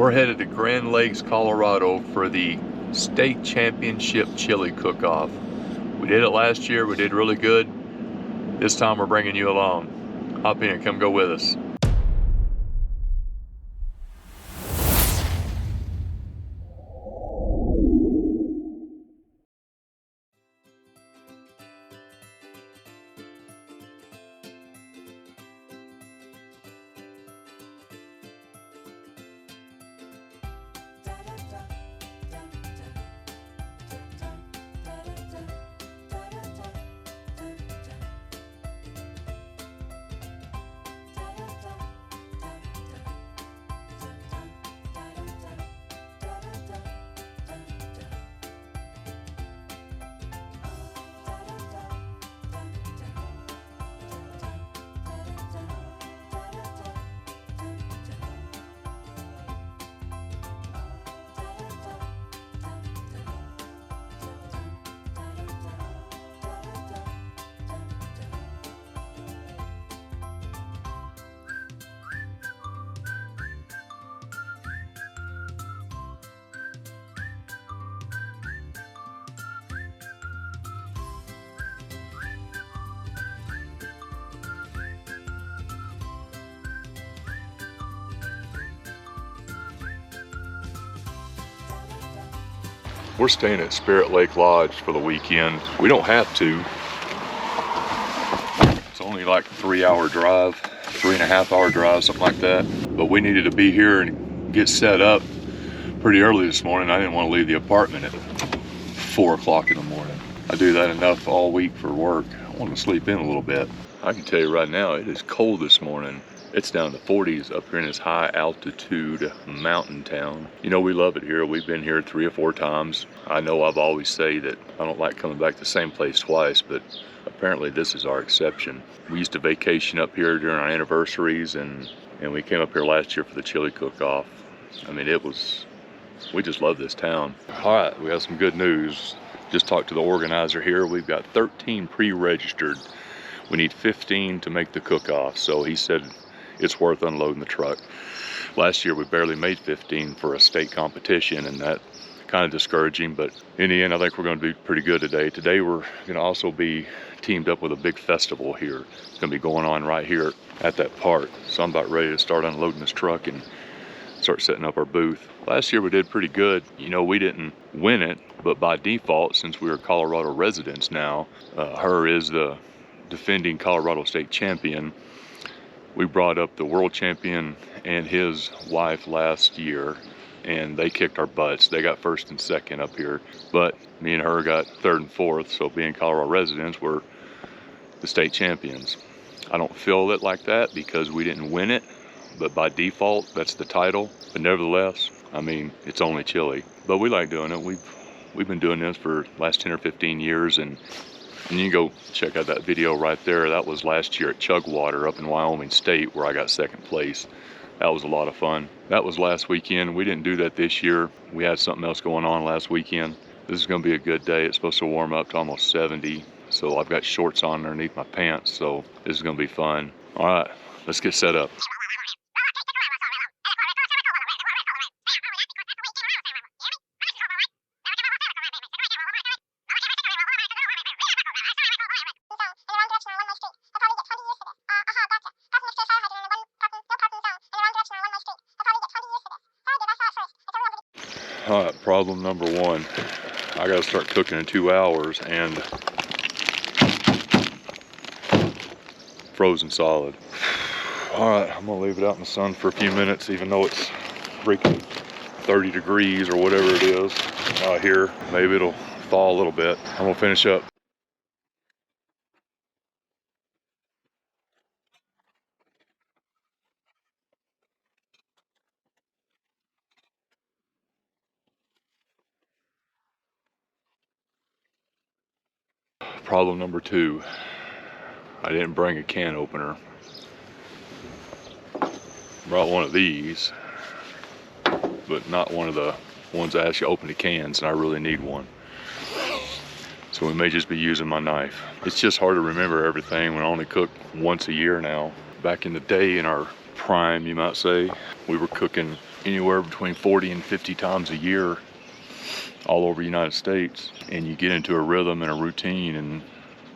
We're headed to Grand Lakes, Colorado for the state championship chili cook-off. We did it last year, we did really good. This time we're bringing you along. Hop in, come go with us. We're staying at Spirit Lake Lodge for the weekend. We don't have to. It's only like a 3-hour drive, 3.5-hour drive, something like that. But we needed to be here and get set up pretty early this morning. I didn't want to leave the apartment at 4 o'clock in the morning. I do that enough all week for work. I want to sleep in a little bit. I can tell you right now, it is cold this morning. It's down to 40s up here in this high altitude mountain town. You know, we love it here. We've been here 3 or 4 times. I know I've always say that I don't like coming back to the same place twice, but apparently this is our exception. We used to vacation up here during our anniversaries, and we came up here last year for the chili cook-off. I mean, we just love this town. All right, we have some good news. Just talked to the organizer here. We've got 13 pre-registered. We need 15 to make the cook-off, so he said it's worth unloading the truck. Last year we barely made 15 for a state competition, and that kind of discouraging, but in the end I think we're going to do pretty good today. Today we're going to also be teamed up with a big festival here. It's going to be going on right here at that park. So I'm about ready to start unloading this truck and start setting up our booth. Last year we did pretty good. You know, we didn't win it, but by default, since we are Colorado residents now, her is the defending Colorado state champion. We brought up the world champion and his wife last year, and they kicked our butts. They got first and second up here, but me and her got third and fourth, so being Colorado residents, we're the state champions. I don't feel it like that because we didn't win it, but by default, that's the title. But nevertheless, I mean, it's only chili. But we like doing it. We've been doing this for the last 10 or 15 years, and you can go check out that video right there. That was last year at Chugwater up in Wyoming State where I got second place. That was a lot of fun. That was last weekend. We didn't do that this year. We had something else going on last weekend. This is going to be a good day. It's supposed to warm up to almost 70. So I've got shorts on underneath my pants. So this is going to be fun. All right, let's get set up. All right, problem number 1. I gotta start cooking in 2 hours and frozen solid. All right, I'm gonna leave it out in the sun for a few minutes, even though it's freaking 30 degrees or whatever it is out here. Maybe it'll thaw a little bit. I'm gonna finish up. Problem number 2, I didn't bring a can opener. Brought one of these, but not one of the ones that actually open the cans, and I really need one. So we may just be using my knife. It's just hard to remember everything when I only cook once a year now. Back in the day, in our prime, you might say, we were cooking anywhere between 40 and 50 times a year all over the United States, and you get into a rhythm and a routine, and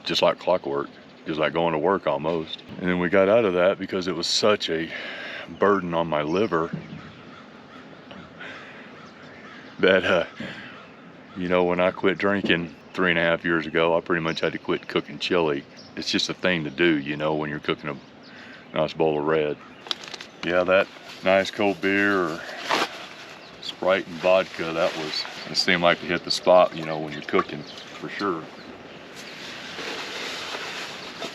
just like clockwork, just like going to work almost. And then we got out of that because it was such a burden on my liver that you know, when I quit drinking 3.5 years ago, I pretty much had to quit cooking chili. It's just a thing to do, you know, when you're cooking a nice bowl of red. Yeah, that nice cold beer or Sprite and vodka, it seemed like to hit the spot, you know, when you're cooking, for sure.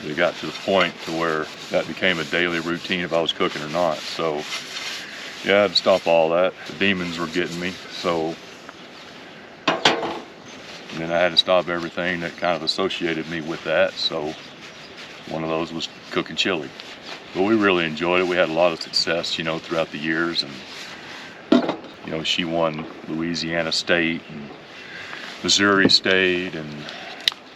It got to the point to where that became a daily routine if I was cooking or not. So yeah, I had to stop all that. The demons were getting me, so. And then I had to stop everything that kind of associated me with that. So one of those was cooking chili. But we really enjoyed it. We had a lot of success, you know, throughout the years. And, you know, she won Louisiana State and Missouri State and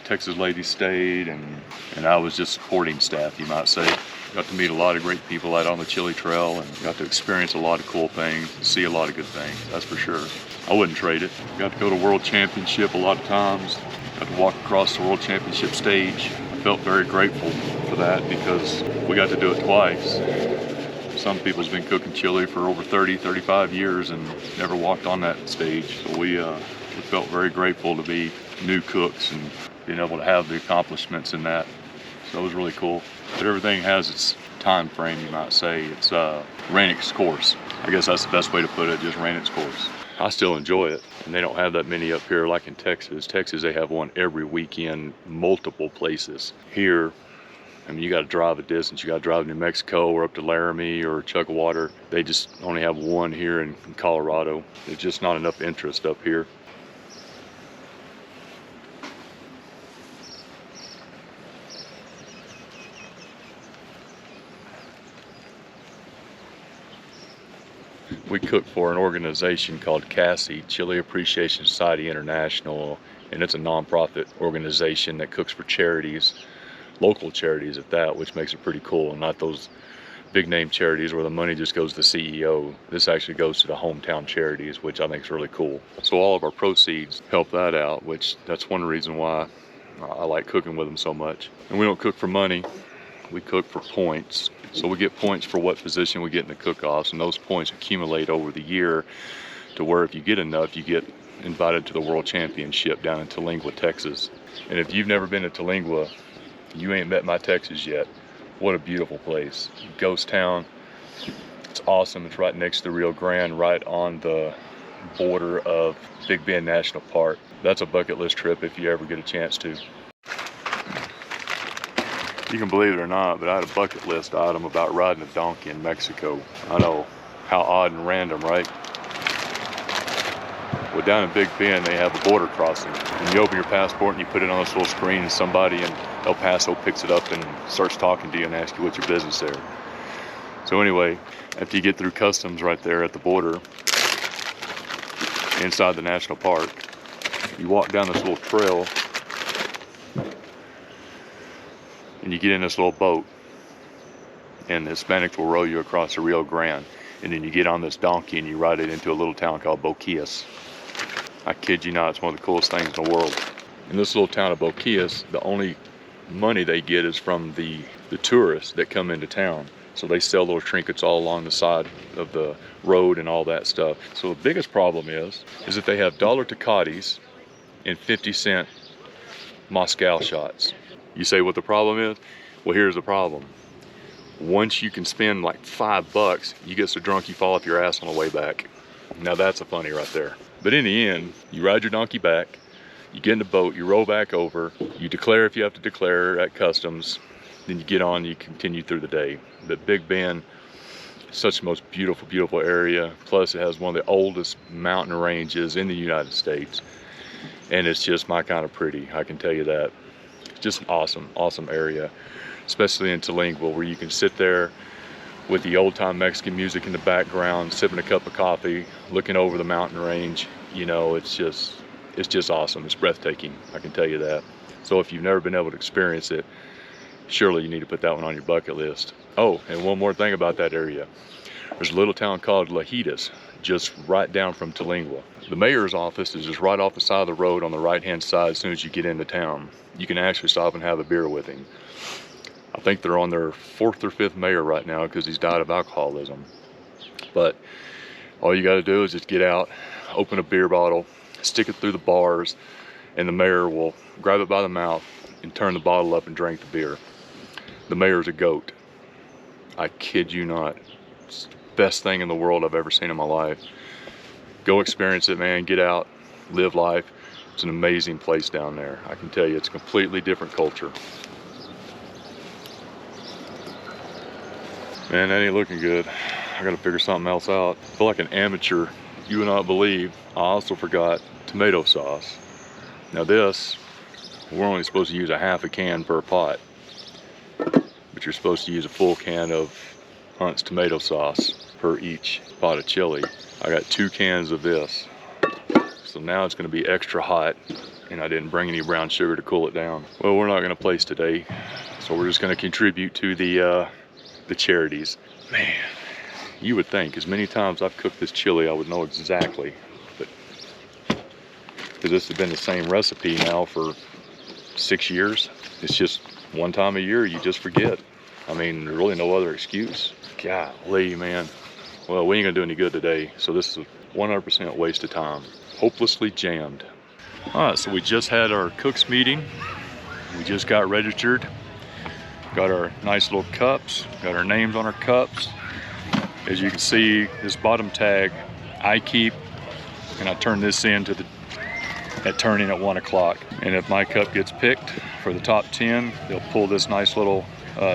Texas Ladies State. And I was just supporting staff, you might say. Got to meet a lot of great people out on the chili trail and got to experience a lot of cool things, see a lot of good things, that's for sure. I wouldn't trade it. Got to go to World Championship a lot of times. Got to walk across the World Championship stage. I felt very grateful for that because we got to do it twice. Some people's been cooking chili for over 30, 35 years and never walked on that stage. So we felt very grateful to be new cooks and being able to have the accomplishments in that. So it was really cool. But everything has its time frame, you might say. It's ran its course. I guess that's the best way to put it, just ran its course. I still enjoy it, and they don't have that many up here like in Texas. Texas, they have one every weekend, multiple places. Here, I mean, you got to drive a distance. You got to drive to New Mexico or up to Laramie or Chugwater. They just only have one here in Colorado. There's just not enough interest up here. We cook for an organization called CASI, Chili Appreciation Society International, and it's a nonprofit organization that cooks for charities, local charities at that, which makes it pretty cool, and not those big name charities where the money just goes to the CEO. This actually goes to the hometown charities, which I think is really cool. So all of our proceeds help that out, which that's one reason why I like cooking with them so much. And we don't cook for money, we cook for points. So we get points for what position we get in the cook-offs, and those points accumulate over the year to where if you get enough, you get invited to the World Championship down in Terlingua, Texas. And if you've never been to Terlingua, you ain't met my Texas yet. What a beautiful place. Ghost town. It's awesome. It's right next to the Rio Grande, right on the border of Big Bend National Park. That's a bucket list trip if you ever get a chance to. You can believe it or not, but I had a bucket list item about riding a donkey in Mexico. I know, how odd and random, right? Well, down in Big Bend, they have a border crossing. And you open your passport and you put it on this little screen, and somebody in El Paso picks it up and starts talking to you and asks you what's your business there. So anyway, after you get through customs right there at the border, inside the national park, you walk down this little trail and you get in this little boat, and the Hispanics will row you across the Rio Grande, and then you get on this donkey and you ride it into a little town called Boquillas. I kid you not, it's one of the coolest things in the world. In this little town of Boquillas, the only money they get is from the tourists that come into town. So they sell little trinkets all along the side of the road and all that stuff. So the biggest problem is that they have dollar Tecates and 50-cent Moscow shots. You say what the problem is? Well, here's the problem. Once you can spend like $5, you get so drunk you fall off your ass on the way back. Now that's a funny right there. But in the end, you ride your donkey back, you get in the boat, you row back over, you declare if you have to declare at customs, then you get on, you continue through the day. But Big Bend is such the most beautiful, beautiful area. Plus it has one of the oldest mountain ranges in the United States. And it's just my kind of pretty, I can tell you that. It's just an awesome, awesome area, especially in Terlingua, where you can sit there with the old-time Mexican music in the background, sipping a cup of coffee, looking over the mountain range. You know, it's just awesome. It's breathtaking, I can tell you that. So if you've never been able to experience it, surely you need to put that one on your bucket list. Oh, and one more thing about that area. There's a little town called Lajitas, just right down from Terlingua. The mayor's office is just right off the side of the road on the right-hand side as soon as you get into town. You can actually stop and have a beer with him. I think they're on their 4th or 5th mayor right now because he's died of alcoholism. But all you got to do is just get out, open a beer bottle, stick it through the bars, and the mayor will grab it by the mouth and turn the bottle up and drink the beer. The mayor's a goat. I kid you not. It's the best thing in the world I've ever seen in my life. Go experience it, man. Get out, live life. It's an amazing place down there. I can tell you, it's a completely different culture. Man, that ain't looking good. I gotta figure something else out. I feel like an amateur. You would not believe, I also forgot tomato sauce. Now this, we're only supposed to use a half a can per pot, but you're supposed to use a full can of Hunt's tomato sauce per each pot of chili. I got 2 cans of this. So now it's gonna be extra hot, and I didn't bring any brown sugar to cool it down. Well, we're not gonna place today, so we're just gonna contribute to the charities. Man, you would think as many times I've cooked this chili, I would know exactly, but because this has been the same recipe now for 6 years, it's just one time a year you just forget. I mean, there's really no other excuse. Golly, man. Well, we ain't gonna do any good today, so this is a 100% waste of time. Hopelessly jammed. All right, so we just had our cooks meeting. We just got registered. Got our nice little cups, got our names on our cups. As you can see, this bottom tag I keep, and I turn this in to at turning at 1 o'clock. And if my cup gets picked for the top 10, they'll pull this nice little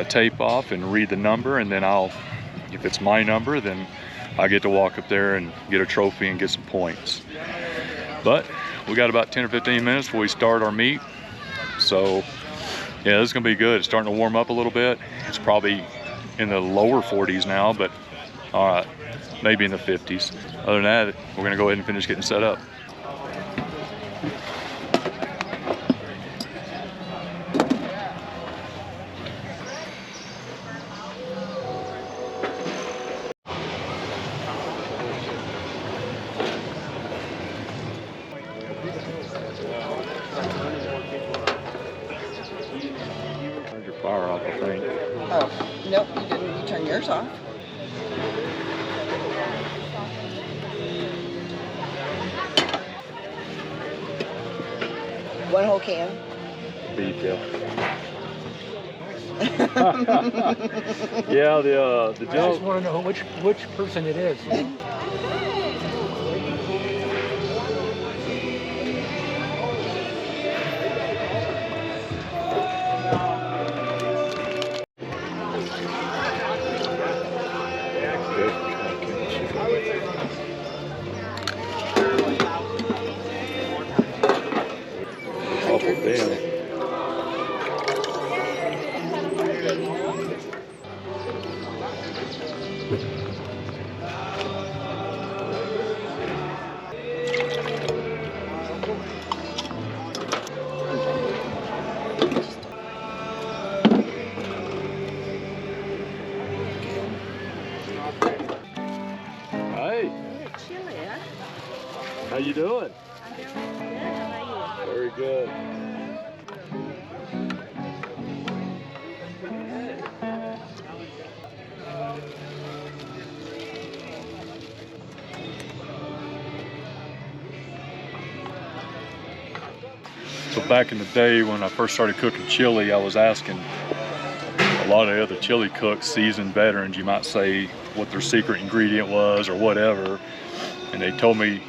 tape off and read the number, and then if it's my number, then I get to walk up there and get a trophy and get some points. But we got about 10 or 15 minutes before we start our meet. So yeah, this is gonna be good. It's starting to warm up a little bit. It's probably in the lower 40s now, but all right, maybe in the 50s. Other than that, we're gonna go ahead and finish getting set up. Turned your fire off, I think. Oh, nope, you didn't. You turned yours off. One whole can. Beef, yeah. Yeah, the I just want to know which person it is. Awful damn. Hey, Chili, huh? how you doing? I'm doing good. How about Very good. So back in the day when I first started cooking chili, I was asking a lot of other chili cooks, seasoned veterans, you might say, what their secret ingredient was or whatever. And they told me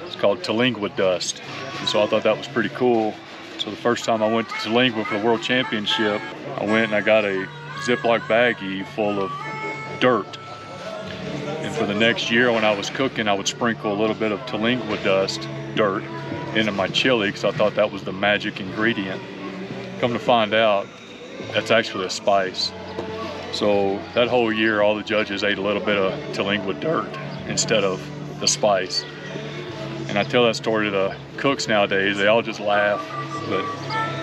it's called Terlingua dust. And so I thought that was pretty cool. So the first time I went to Terlingua for the World Championship, I went and I got a Ziploc baggie full of dirt. And for the next year when I was cooking, I would sprinkle a little bit of Terlingua dust, dirt, into my chili because I thought that was the magic ingredient. Come to find out, that's actually a spice. So that whole year, all the judges ate a little bit of Terlingua dirt instead of the spice. And I tell that story to the cooks nowadays, they all just laugh, but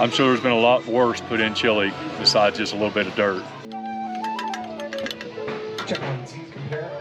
I'm sure there's been a lot worse put in chili besides just a little bit of dirt. Check one, two, compare.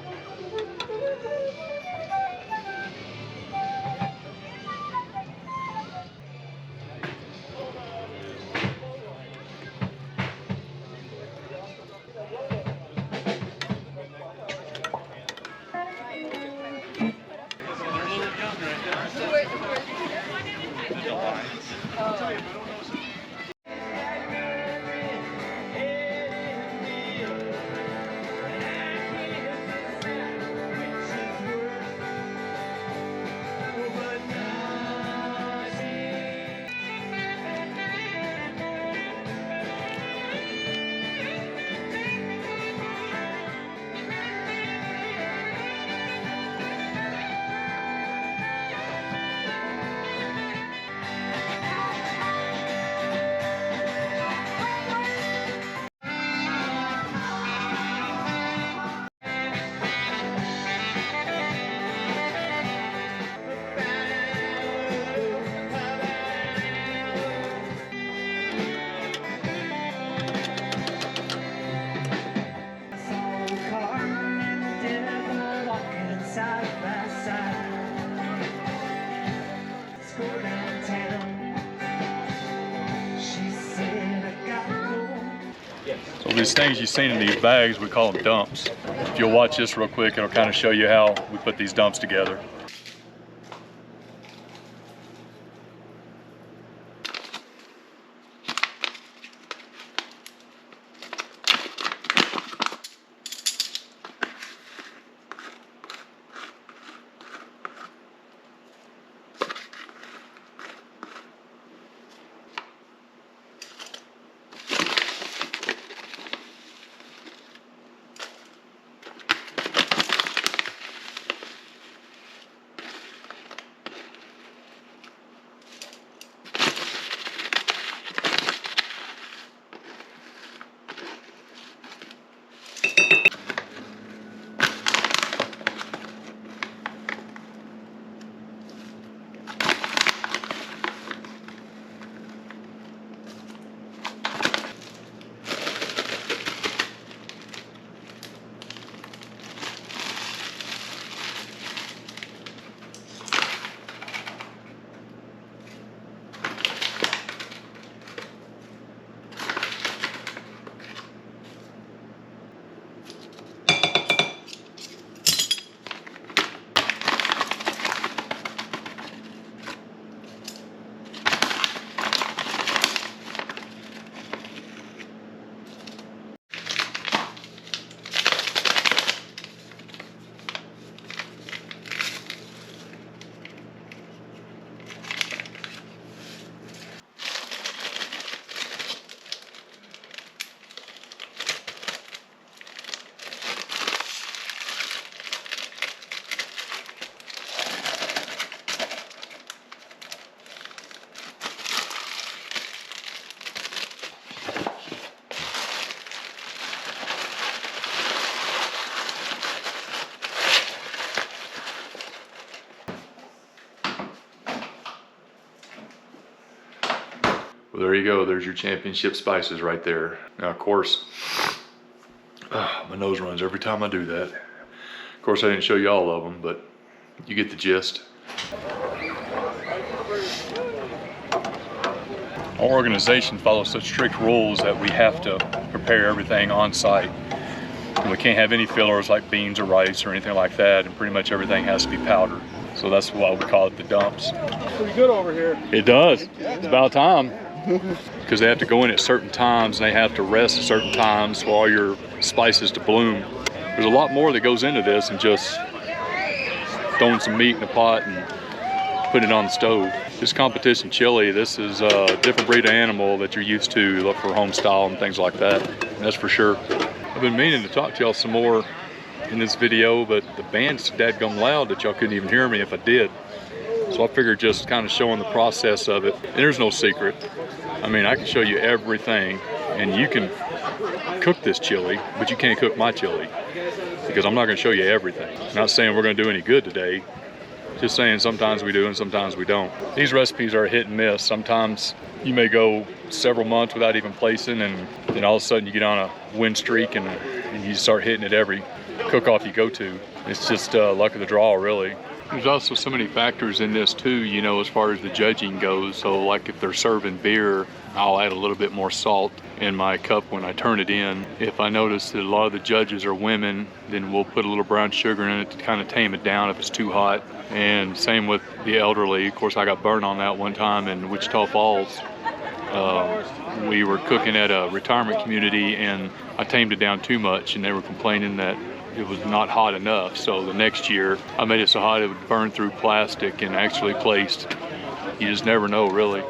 So these things you've seen in these bags, we call them dumps. If you'll watch this real quick, it'll kind of show you how we put these dumps together. Well, there you go. There's your championship spices right there. Now, of course, my nose runs every time I do that. Of course, I didn't show you all of them, but you get the gist. Our organization follows such strict rules that we have to prepare everything on site. And we can't have any fillers like beans or rice or anything like that, and pretty much everything has to be powdered. So that's why we call it the dumps. Pretty good over here. It does. It's about time. Because they have to go in at certain times and they have to rest at certain times for all your spices to bloom. There's a lot more that goes into this than just throwing some meat in a pot and putting it on the stove. This competition chili, this is a different breed of animal that you're used to, look for home style and things like that. That's for sure. I've been meaning to talk to y'all some more in this video, but the band's dadgum loud that y'all couldn't even hear me if I did. So I figured just kind of showing the process of it. And there's no secret. I mean, I can show you everything, and you can cook this chili, but you can't cook my chili because I'm not going to show you everything. I'm not saying we're going to do any good today. Just saying sometimes we do and sometimes we don't. These recipes are hit and miss. Sometimes you may go several months without even placing, and then all of a sudden you get on a win streak and you start hitting it every cook-off you go to. It's just luck of the draw, really. There's also so many factors in this too, you know, as far as the judging goes. So like if they're serving beer, I'll add a little bit more salt in my cup when I turn it in. If I notice that a lot of the judges are women, then we'll put a little brown sugar in it to kind of tame it down if it's too hot. And same with the elderly. Of course, I got burned on that one time in Wichita Falls. We were cooking at a retirement community and I tamed it down too much and they were complaining that it was not hot enough. So the next year I made it so hot it would burn through plastic and actually placed. You just never know, really.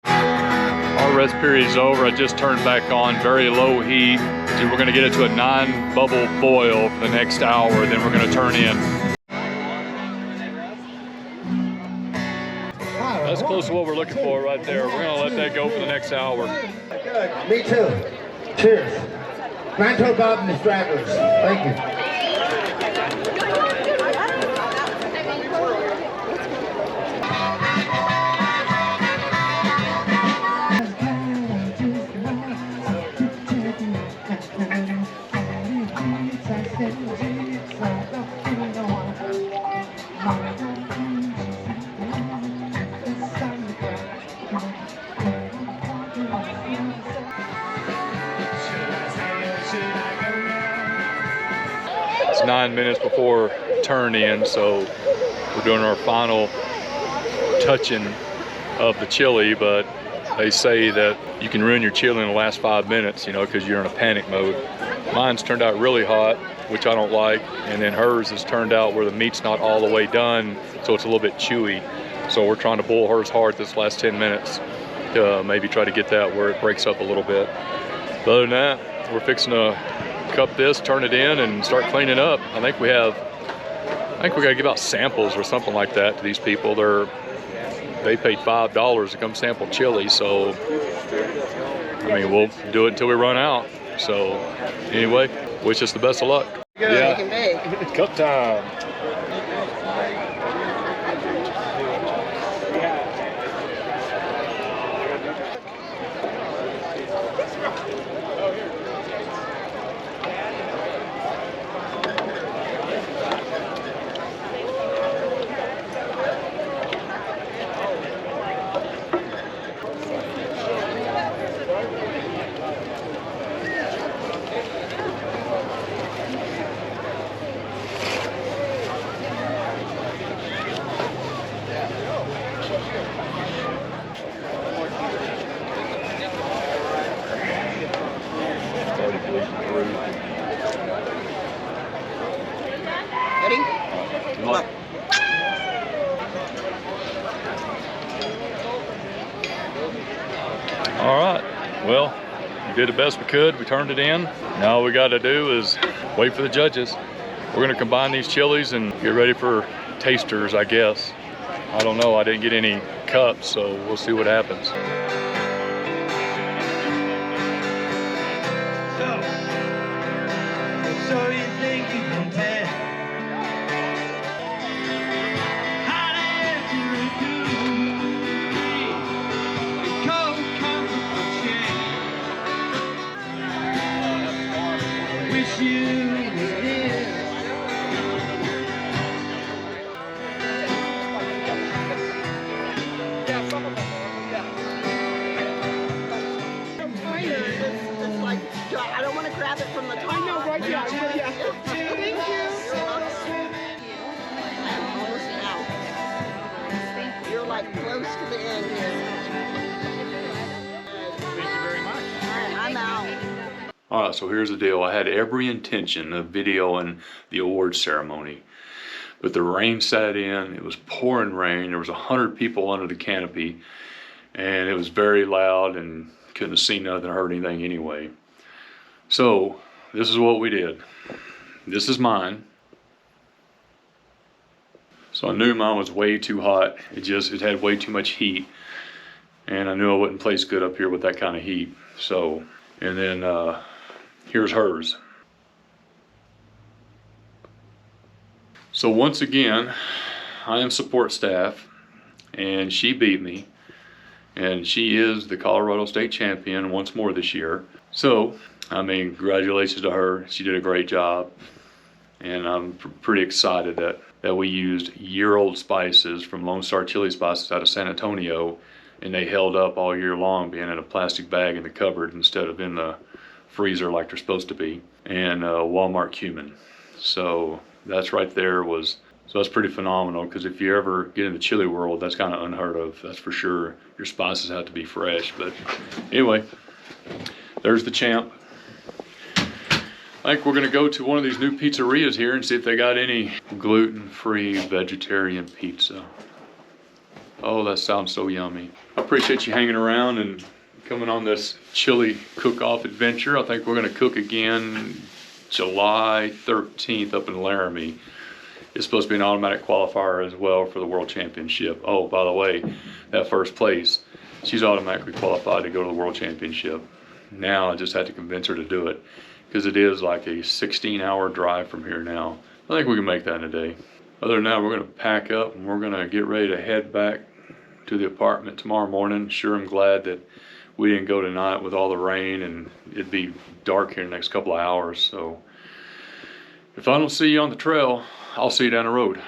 Our rest period is over. I just turned back on very low heat. So we're gonna get it to a 9-bubble boil for the next hour, then we're gonna turn in. That's close to what we're looking for right there. We're gonna let that go for the next hour. Good. Me too. Cheers. Grand Bob and the Stragglers. Thank you. It's 9 minutes before turn in, so we're doing our final touching of the chili, but they say that you can ruin your chili in the last 5 minutes, you know, because you're in a panic mode. Mine's turned out really hot, which I don't like, and then hers has turned out where the meat's not all the way done, so it's a little bit chewy. So we're trying to boil hers hard this last 10 minutes to maybe try to get that where it breaks up a little bit. But other than that, we're fixing to cup this, turn it in, and start cleaning up. I think we gotta give out samples or something like that to these people. They paid $5 to come sample chili, so I mean, we'll do it until we run out. So anyway, wish us the best of luck. Yeah. Cup time. Ready? Come on. All right, well, we did the best we could. We turned it in. Now all we got to do is wait for the judges. We're gonna combine these chilies and get ready for tasters, I guess. I don't know, I didn't get any cups, so we'll see what happens. So you think you can tell how to answer it do? The cold comfort chain. Wish you was here. It's like, I don't want to grab it from the top. I know, right? Yeah. Thank you. I'm almost out. You're like close to the end here. Thank you very much. All right, I'm out. All right, so here's the deal. I had every intention of videoing the awards ceremony, but the rain set in. It was pouring rain. There was 100 people under the canopy, and it was very loud and couldn't have seen nothing or heard anything anyway. So this is what we did. This is mine. So I knew mine was way too hot. It had way too much heat, and I knew I wouldn't place good up here with that kind of heat. So, and then here's hers. So once again, I am support staff, and she beat me, and she is the Colorado State champion once more this year. So, I mean, congratulations to her. She did a great job, and I'm pretty excited that that we used year-old spices from Lone Star Chili Spices out of San Antonio, and they held up all year long, being in a plastic bag in the cupboard instead of in the freezer like they're supposed to be, and Walmart cumin. So that's right there was, so that's pretty phenomenal, because if you ever get in the chili world, that's kind of unheard of, that's for sure. Your spices have to be fresh. But anyway, there's the champ. I think we're gonna go to one of these new pizzerias here and see if they got any gluten-free vegetarian pizza. Oh, that sounds so yummy. I appreciate you hanging around and coming on this chili cook-off adventure. I think we're gonna cook again July 13th up in Laramie. It's supposed to be an automatic qualifier as well for the World Championship. Oh, by the way, that first place, she's automatically qualified to go to the World Championship. Now I just had to convince her to do it, because it is like a 16-hour drive from here now. I think we can make that in a day. Other than that, we're gonna pack up and we're gonna get ready to head back to the apartment tomorrow morning. Sure, I'm glad that we didn't go tonight with all the rain, and it'd be dark here in the next couple of hours. So if I don't see you on the trail, I'll see you down the road.